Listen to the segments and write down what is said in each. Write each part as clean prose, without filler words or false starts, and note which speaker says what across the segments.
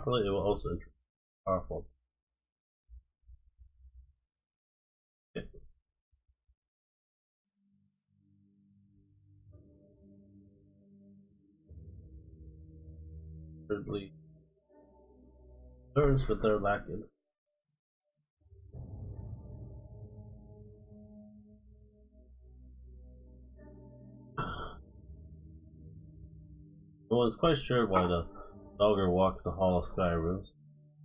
Speaker 1: properly, it will also introduce powerful. Okay. Thirdly, learns with their lackings. No one's quite sure why the dogger walks the hall of Skyrim.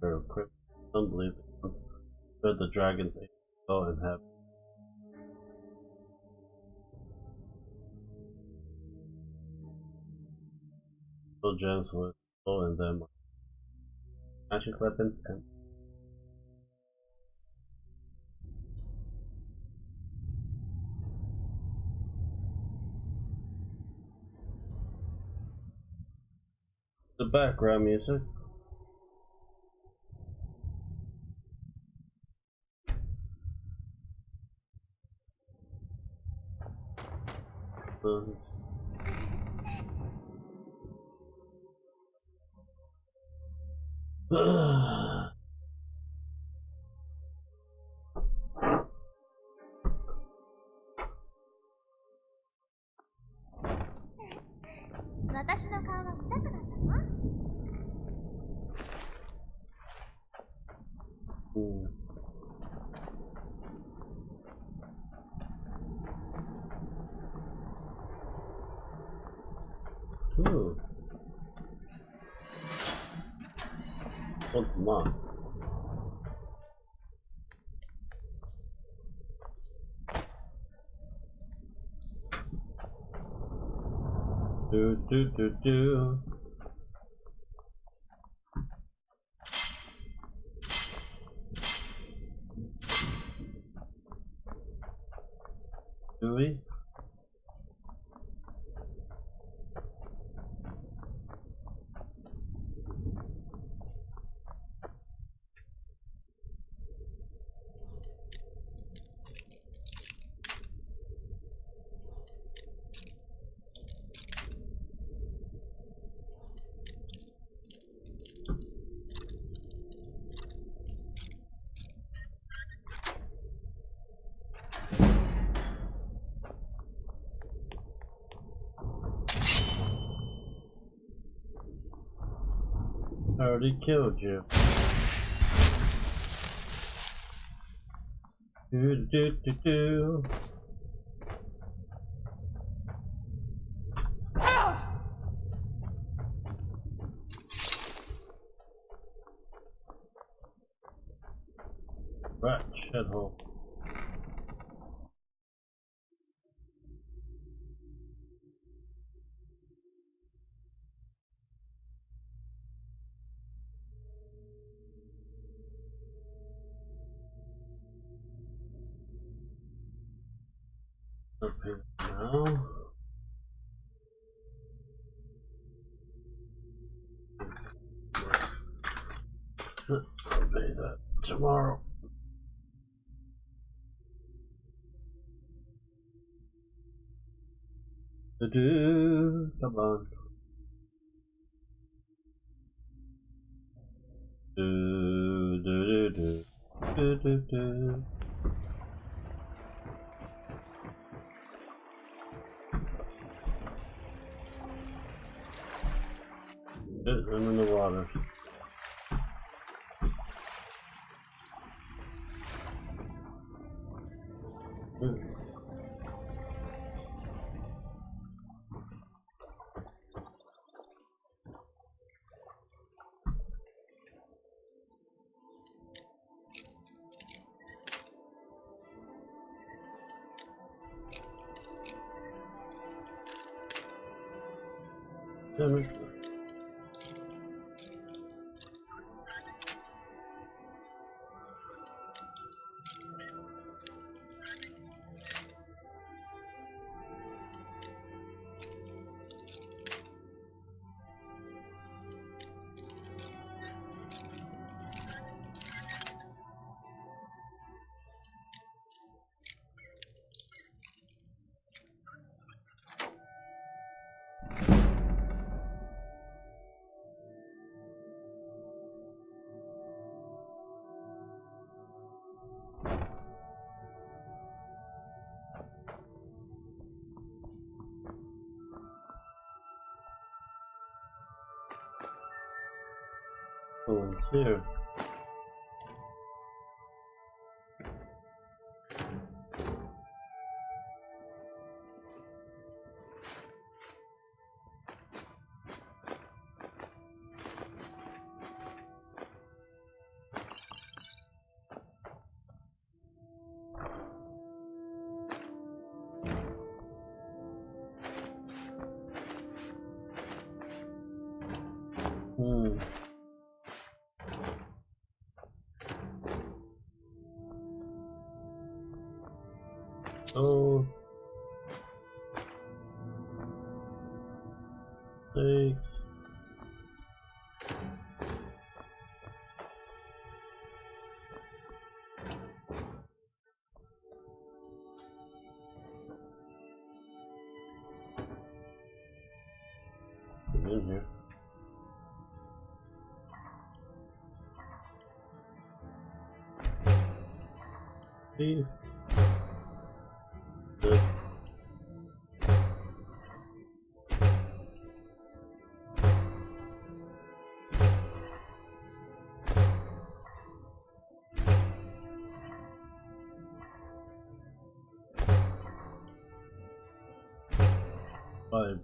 Speaker 1: They're equipped. Some believe it once heard the dragons go and have no gems with soul in them, magic weapons, and the background music. Uh,
Speaker 2: 私の顔が見たくなったの
Speaker 1: Ooh. What's mine? Do. Do we? I already killed you. Do. Rat shithole. Up here now. I'll pay that tomorrow. Come on. Do. I'm in the water. Damn it. No one's here. Oh, thanks. Come in here. Please. Good. Five.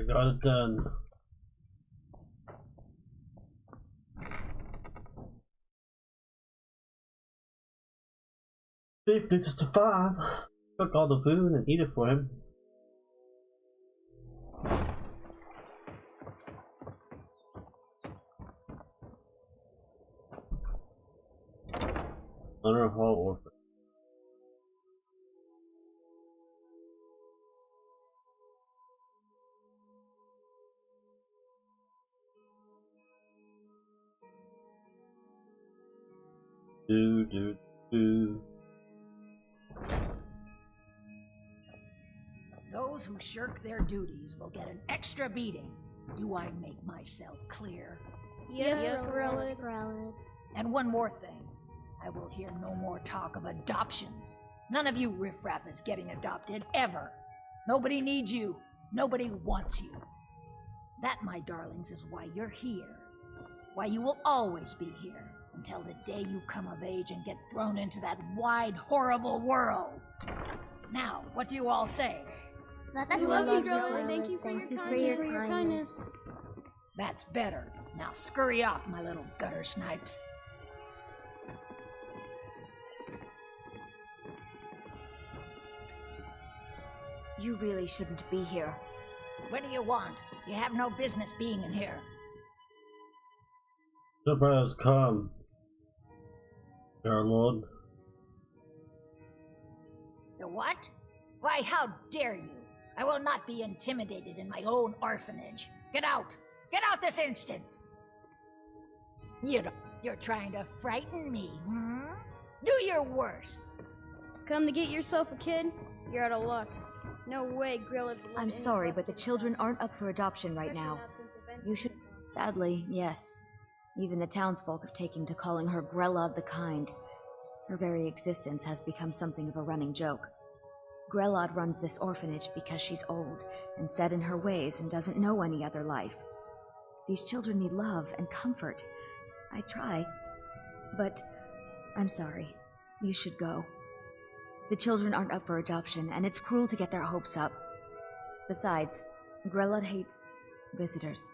Speaker 1: Got it done. Steve needs to survive. Cook all the food and eat it for him. Winterhold orphan. Do.
Speaker 3: Those who shirk their duties will get an extra beating. Do I make myself clear?
Speaker 2: Yes, Skrellet.
Speaker 3: And one more thing. I will hear no more talk of adoptions. None of you riffraff is getting adopted, ever. Nobody needs you. Nobody wants you. That, my darlings, is why you're here. Why you will always be here. Until the day you come of age and get thrown into that wide, horrible world. Now, what do you all say?
Speaker 2: We love you, Skrellet. Thank you for your kindness.
Speaker 3: That's better. Now scurry off, my little gutter snipes.
Speaker 4: You really shouldn't be here.
Speaker 3: What do you want? You have no business being in here.
Speaker 1: The has come, our lord.
Speaker 3: The what? Why, how dare you? I will not be intimidated in my own orphanage. Get out! Get out this instant! You're trying to frighten me, hmm? Do your worst.
Speaker 2: Come to get yourself a kid? You're out of luck. No way, Grilled.
Speaker 4: I'm sorry, but the children aren't up for adoption right now. You should... Sadly, yes. Even the townsfolk have taken to calling her Grelod the Kind. Her very existence has become something of a running joke. Grelod runs this orphanage because she's old and set in her ways and doesn't know any other life. These children need love and comfort. I try, but I'm sorry. You should go. The children aren't up for adoption, and it's cruel to get their hopes up. Besides, Grelod hates visitors.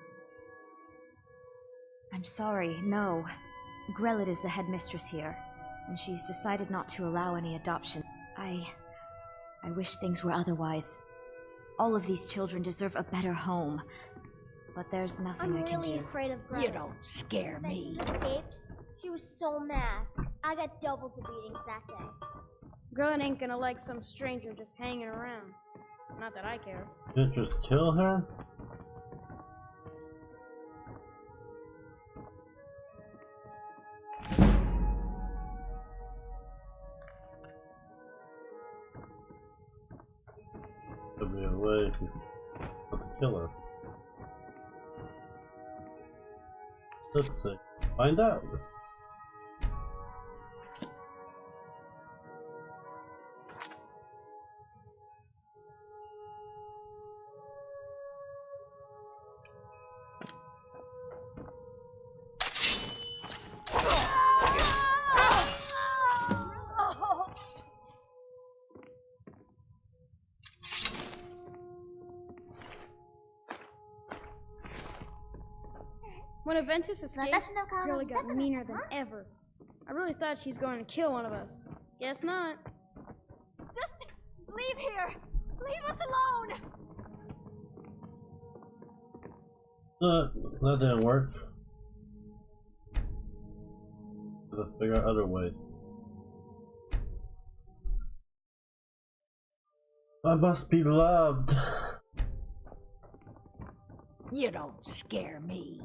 Speaker 4: I'm sorry, no. Grelod is the headmistress here, and she's decided not to allow any adoption. I wish things were otherwise. All of these children deserve a better home, but there's nothing I can do.
Speaker 2: I'm really afraid of Grilled.
Speaker 3: You don't scare me.
Speaker 2: Alexis escaped. She was so mad. I got double the beatings that day.
Speaker 5: Grillin ain't gonna like some stranger just hanging around. Not that I care.
Speaker 1: Just kill her? Put me away if you want to kill her. Let's see. Find out.
Speaker 5: When Aventus escaped, the girl got meaner than ever. I really thought she was going to kill one of us. Guess not.
Speaker 3: Just leave here! Leave us alone!
Speaker 1: That didn't work. Gotta figure out other ways. I must be loved.
Speaker 3: You don't scare me.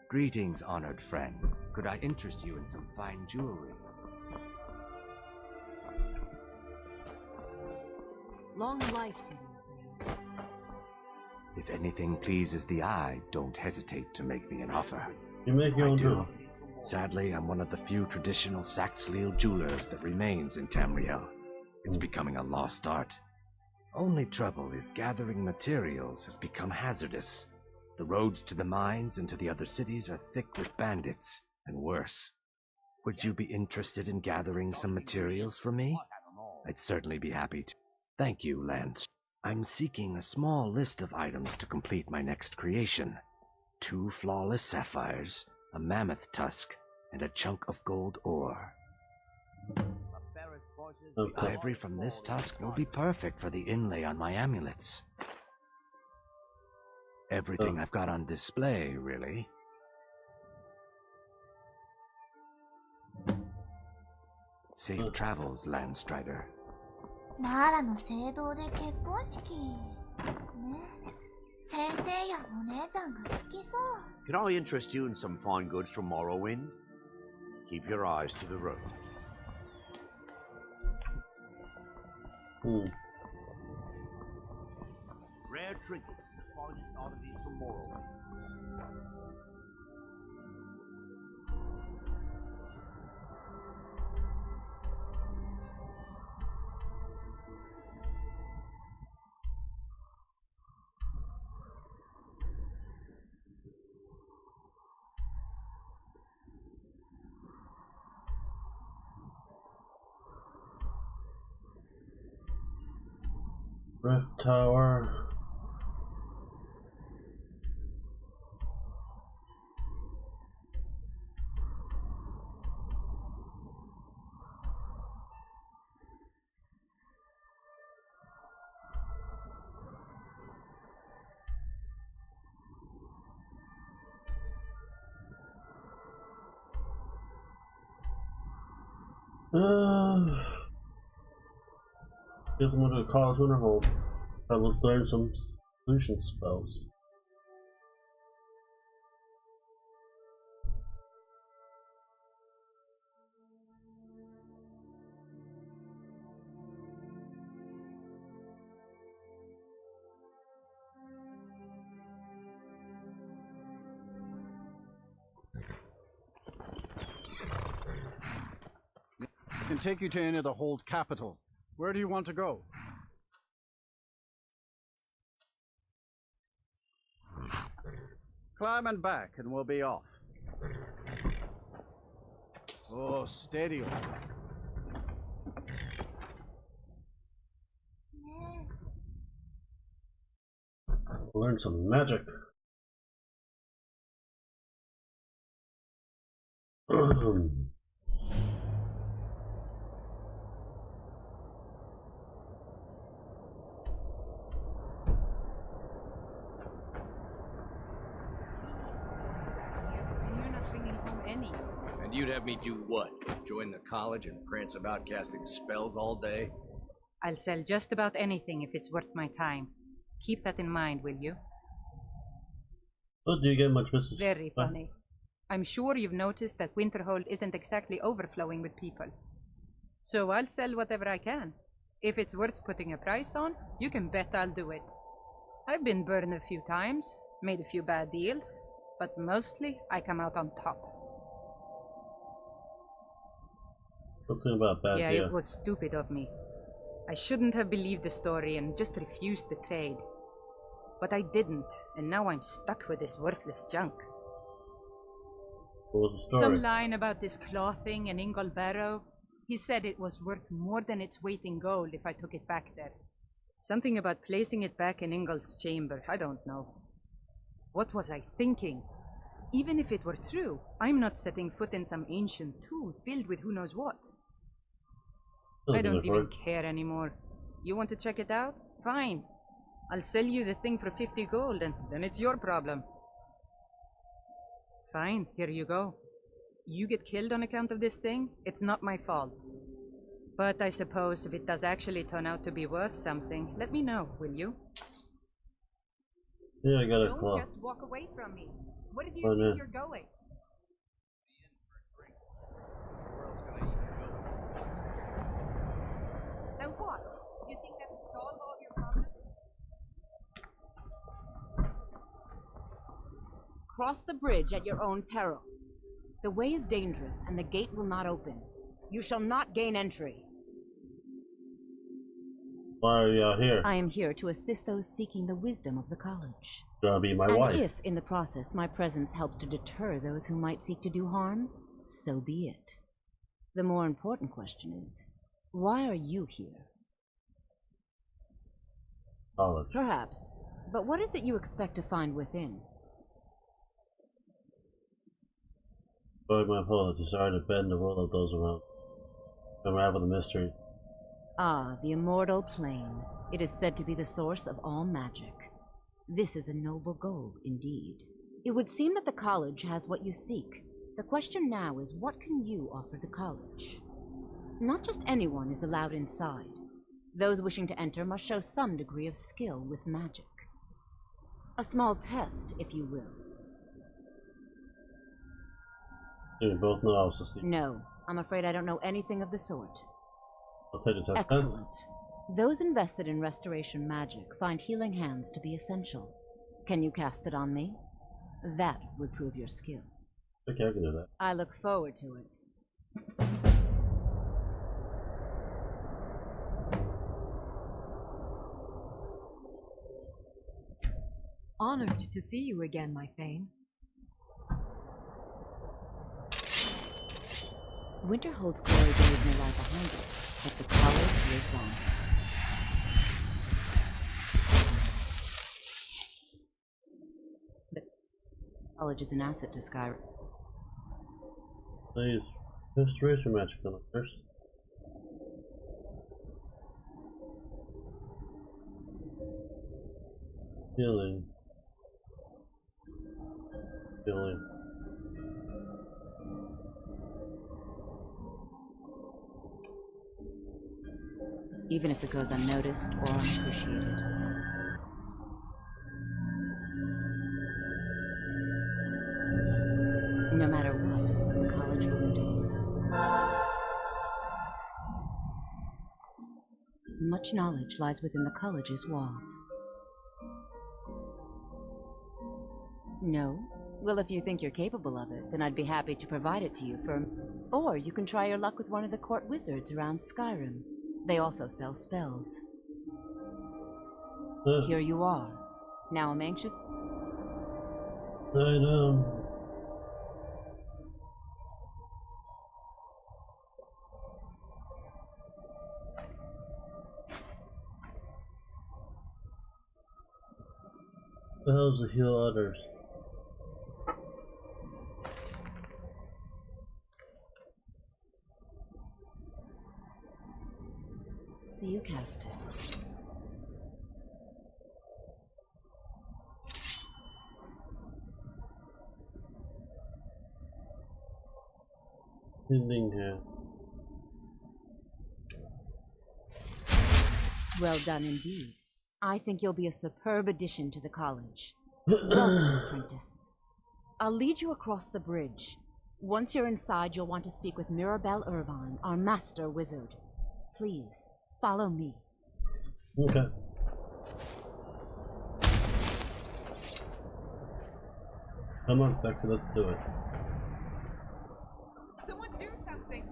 Speaker 6: Greetings, honored friend. Could I interest you in some fine jewelry?
Speaker 4: Long life to you.
Speaker 6: If anything pleases the eye, don't hesitate to make me an offer.
Speaker 1: You make your
Speaker 6: I
Speaker 1: own
Speaker 6: do.
Speaker 1: deal.
Speaker 6: Sadly, I'm one of the few traditional Saxhleel jewelers that remains in Tamriel. It's becoming a lost art. Only trouble is gathering materials has become hazardous. The roads to the mines and to the other cities are thick with bandits, and worse. Would you be interested in gathering some materials for me? I'd certainly be happy to. Thank you, Lance. I'm seeking a small list of items to complete my next creation. 2 flawless sapphires, a mammoth tusk, and a chunk of gold ore. The ivory from this tusk will be perfect for the inlay on my amulets. Everything I've got on display, really. Safe travels, Landstrider.
Speaker 7: マーラの聖堂で結婚式ね。先生やお姉ちゃんが好きそう。
Speaker 8: Can I interest you in some fine goods from Morrowind? Keep your eyes to the road. Rare trinkets, the finest oddities from Morrowind.
Speaker 1: Rift Tower. Guess I'm gonna call it Winterhold. Let's learn some solution spells.
Speaker 9: Can take you to any of the Hold capital. Where do you want to go? Climb and back, and we'll be off. Oh, steady.
Speaker 1: Learn some magic.
Speaker 10: you'd have me do what? Join the college and prance about casting spells all day?
Speaker 11: I'll sell just about anything if it's worth my time. Keep that in mind, will you?
Speaker 1: Oh, do you get much business?
Speaker 11: Very funny. I'm sure you've noticed that Winterhold isn't exactly overflowing with people. So I'll sell whatever I can. If it's worth putting a price on, you can bet I'll do it. I've been burned a few times, made a few bad deals, but mostly I come out on top.
Speaker 1: Something about bad
Speaker 11: Yeah,
Speaker 1: deal.
Speaker 11: it was stupid of me. I shouldn't have believed the story and just refused to trade. But I didn't, and now I'm stuck with this worthless junk.
Speaker 1: What was the story?
Speaker 11: Some line about this clothing in Ingol Barrow. He said it was worth more than its weight in gold if I took it back there. Something about placing it back in Ingol's chamber, I don't know. What was I thinking? Even if it were true, I'm not setting foot in some ancient tomb filled with who knows what. I don't even care anymore. You want to check it out? Fine. I'll sell you the thing for 50 gold, and then it's your problem. Fine, here you go. You get killed on account of this thing, it's not my fault. But I suppose if it does actually turn out to be worth something, let me know, will you?
Speaker 1: Yeah, I got a claw.
Speaker 11: Don't just walk away from me. Where do you think you're going? Now what? You think that would solve all your problems?
Speaker 12: Cross the bridge at your own peril. The way is dangerous, and the gate will not open. You shall not gain entry.
Speaker 1: Why are you out here?
Speaker 12: I am here to assist those seeking the wisdom of the college.
Speaker 1: Gonna be my
Speaker 12: and
Speaker 1: wife.
Speaker 12: If, in the process, my presence helps to deter those who might seek to do harm, so be it. The more important question is, why are you here?
Speaker 1: College.
Speaker 12: Perhaps. But what is it you expect to find within?
Speaker 1: Going my opponent desire to bend the will of those around. Unravel the mystery.
Speaker 12: Ah, the immortal plane. It is said to be the source of all magic. This is a noble goal, indeed. It would seem that the college has what you seek. The question now is, what can you offer the college? Not just anyone is allowed inside. Those wishing to enter must show some degree of skill with magic. A small test, if you will.
Speaker 1: Do we both know I was asleep?
Speaker 12: No, I'm afraid I don't know anything of the sort.
Speaker 1: I'll take the test.
Speaker 12: Excellent. Those invested in restoration magic find healing hands to be essential. Can you cast it on me? That would prove your skill.
Speaker 1: Okay, I can do that.
Speaker 12: I look forward to it.
Speaker 13: Honored to see you again, my Thane.
Speaker 12: Winterhold's glory days may lie behind it, but the college lives on. The college is an asset to Skyrim.
Speaker 1: Please, restoration magic on it first. Healing. Healing.
Speaker 12: Even if it goes unnoticed or unappreciated. No matter what, the college will endure. Much knowledge lies within the college's walls. No? Well, if you think you're capable of it, then I'd be happy to provide it to you for... Or you can try your luck with one of the court wizards around Skyrim. They also sell spells. Here you are. Now I'm anxious...
Speaker 1: I know. The hell's to heal others?
Speaker 12: So you cast it.
Speaker 1: ending here.
Speaker 12: Well done indeed. I think you'll be a superb addition to the college. Welcome, apprentice. I'll lead you across the bridge. Once you're inside, you'll want to speak with Mirabelle Irvine, our master wizard. Please, follow me.
Speaker 1: Okay. Come on, sexy, let's do it.
Speaker 11: Someone do something.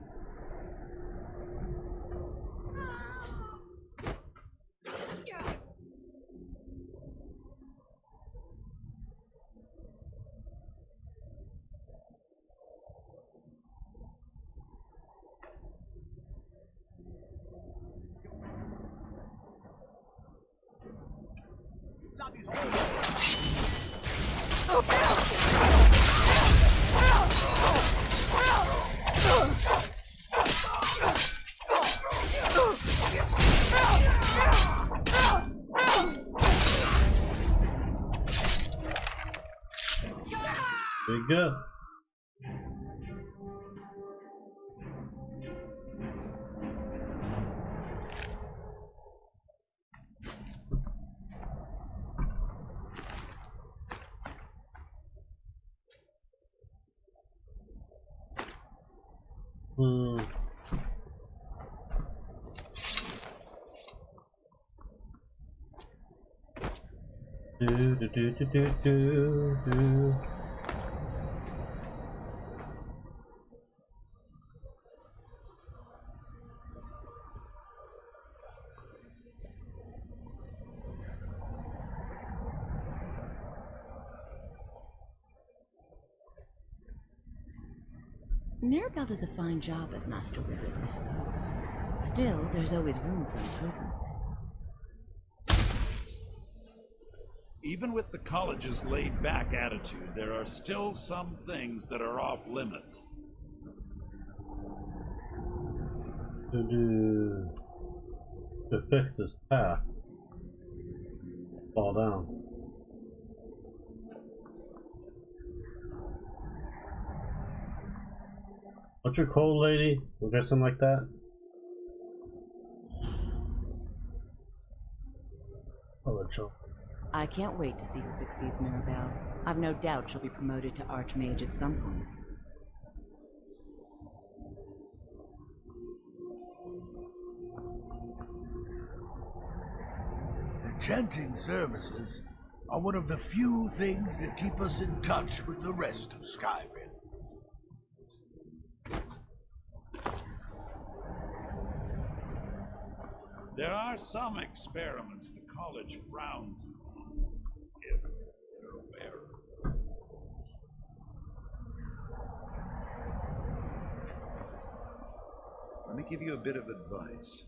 Speaker 1: There you go. Do.
Speaker 12: Mirabelle does a fine job as Master Wizard, I suppose. Still, there's always room for improvement.
Speaker 14: Even with the college's laid-back attitude, there are still some things that are off limits.
Speaker 1: To fix this path. Fall down. What's your code, lady? Was there something like that? Oh, Rachel.
Speaker 12: I can't wait to see who succeeds Mirabelle. I've no doubt she'll be promoted to Archmage at some point.
Speaker 15: Enchanting services are one of the few things that keep us in touch with the rest of Skyrim.
Speaker 14: There are some experiments the college frowns on, if you're aware. Let me give you a bit of advice.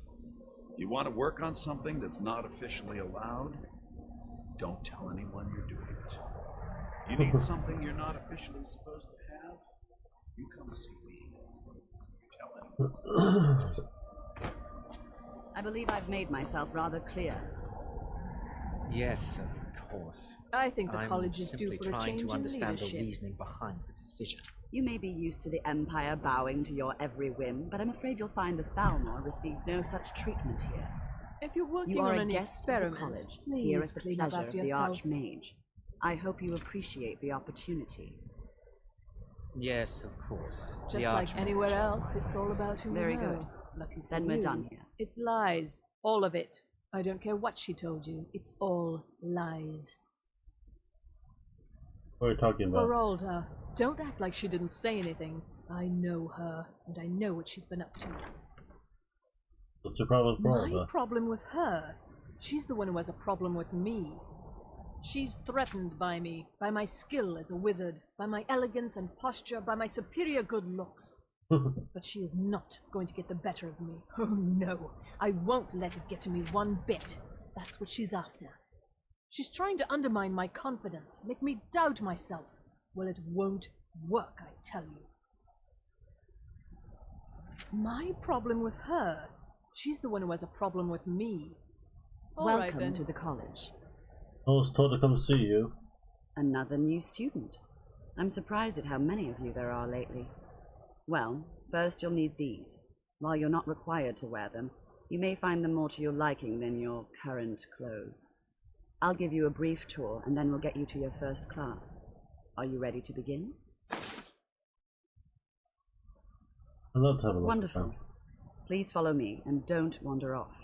Speaker 14: If you want to work on something that's not officially allowed, don't tell anyone you're doing it. You need something you're not officially supposed to have, you come see me. You tell anyone.
Speaker 16: I believe I've made myself rather clear.
Speaker 17: Yes, of course.
Speaker 13: I think the college is
Speaker 17: simply
Speaker 13: due for a
Speaker 17: trying
Speaker 13: change
Speaker 17: to understand
Speaker 13: in
Speaker 17: the
Speaker 13: leadership.
Speaker 17: reasoning behind the decision.
Speaker 16: You may be used to the Empire bowing to your every whim, but I'm afraid you'll find the Thalmor received no such treatment here.
Speaker 13: If you're working
Speaker 16: You are
Speaker 13: on
Speaker 16: a
Speaker 13: any
Speaker 16: guest of the
Speaker 13: experiments,
Speaker 16: college,
Speaker 13: please
Speaker 16: here at the
Speaker 13: clean up
Speaker 16: pleasure of
Speaker 13: after
Speaker 16: the
Speaker 13: yourself.
Speaker 16: Archmage. I hope you appreciate the opportunity.
Speaker 17: Yes, of course.
Speaker 13: Just like anywhere else, it's all about who
Speaker 16: Very
Speaker 13: you know.
Speaker 16: good.
Speaker 13: Lucky for
Speaker 16: Then we're
Speaker 13: you.
Speaker 16: done here.
Speaker 13: It's lies. All of it. I don't care what she told you. It's all lies.
Speaker 1: What are you talking about?
Speaker 13: Feralda, don't act like she didn't say anything. I know her, and I know what she's been up to.
Speaker 1: What's the problem with
Speaker 13: My
Speaker 1: Feralda?
Speaker 13: problem with her? She's the one who has a problem with me. She's threatened by me, by my skill as a wizard, by my elegance and posture, by my superior good looks. But she is not going to get the better of me. Oh no, I won't let it get to me one bit. That's what she's after. She's trying to undermine my confidence, make me doubt myself. Well, it won't work, I tell you. My problem with her? She's the one who has a problem with me. All right,
Speaker 16: Welcome
Speaker 13: then.
Speaker 16: to the college.
Speaker 1: I was told to come see you.
Speaker 16: Another new student. I'm surprised at how many of you there are lately. Well, First, you'll need these. While you're not required to wear them, you may find them more to your liking than your current clothes. I'll give you a brief tour, and then we'll get you to your first class. Are you ready to begin?
Speaker 1: I love to have a look.
Speaker 16: Wonderful. Please follow me, and don't wander off.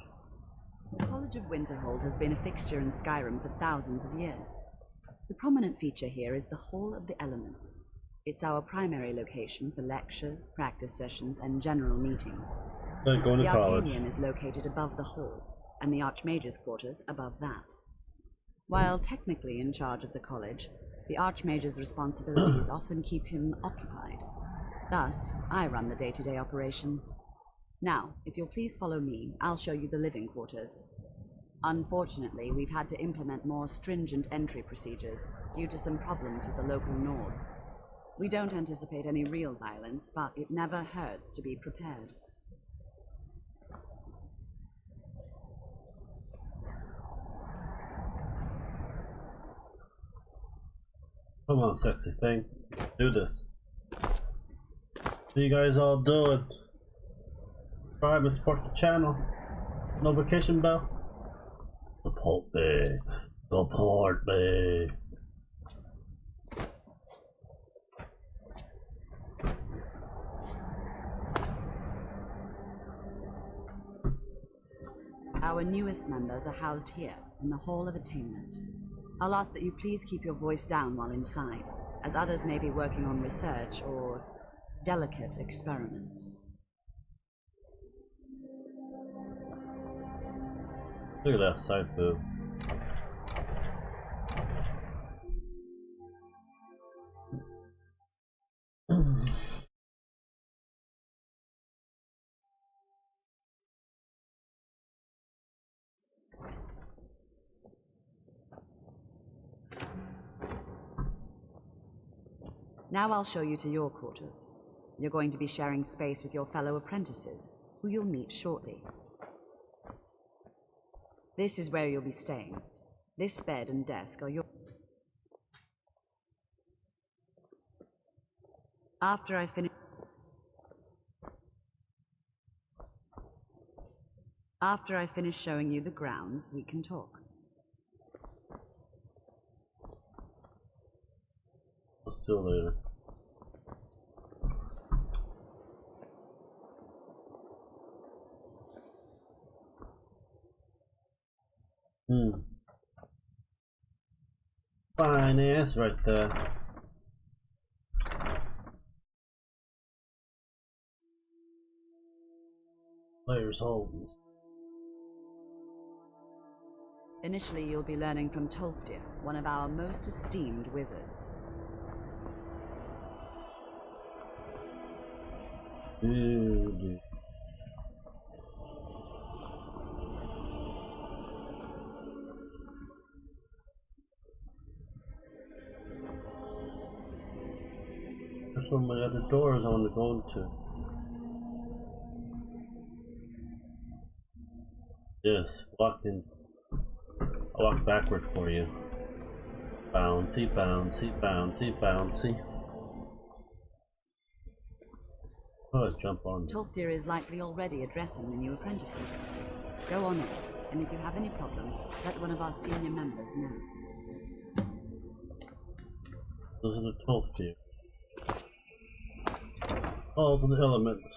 Speaker 16: The College of Winterhold has been a fixture in Skyrim for thousands of years. The prominent feature here is the Hall of the Elements. It's our primary location for lectures, practice sessions, and general meetings.
Speaker 1: Like going to college.
Speaker 16: The Arcanium is located above the hall, and the Archmage's quarters above that. While technically in charge of the college, the Archmage's responsibilities often keep him occupied. Thus, I run the day-to-day operations. Now, if you'll please follow me, I'll show you the living quarters. Unfortunately, we've had to implement more stringent entry procedures due to some problems with the local Nords. We don't anticipate any real violence, but it never hurts to be prepared.
Speaker 1: Come on, sexy thing. Do this. What are you guys all doing? Subscribe and support the channel. Notification bell. Support me. Support me.
Speaker 16: Our newest members are housed here, in the Hall of Attainment. I'll ask that you please keep your voice down while inside, as others may be working on research or delicate experiments.
Speaker 1: Look at that side boob.
Speaker 16: Now I'll show you to your quarters. You're going to be sharing space with your fellow apprentices, who you'll meet shortly. This is where you'll be staying. This bed and desk are yours. After I finish showing you the grounds, we can talk.
Speaker 1: Still later. Fine ass right there. Players' homes.
Speaker 16: Initially, you'll be learning from Tolfdir, one of our most esteemed wizards.
Speaker 1: Dude. There's so many other doors I want to go into. Yes, walk in. I'll walk backward for you. Bouncy, bouncy, bouncy, bouncy. Oh, jump on.
Speaker 16: Tolfdir is likely already addressing the new apprentices. Go on in, and if you have any problems, let one of our senior members know.
Speaker 1: Those are the Tolfdir. All to the elements.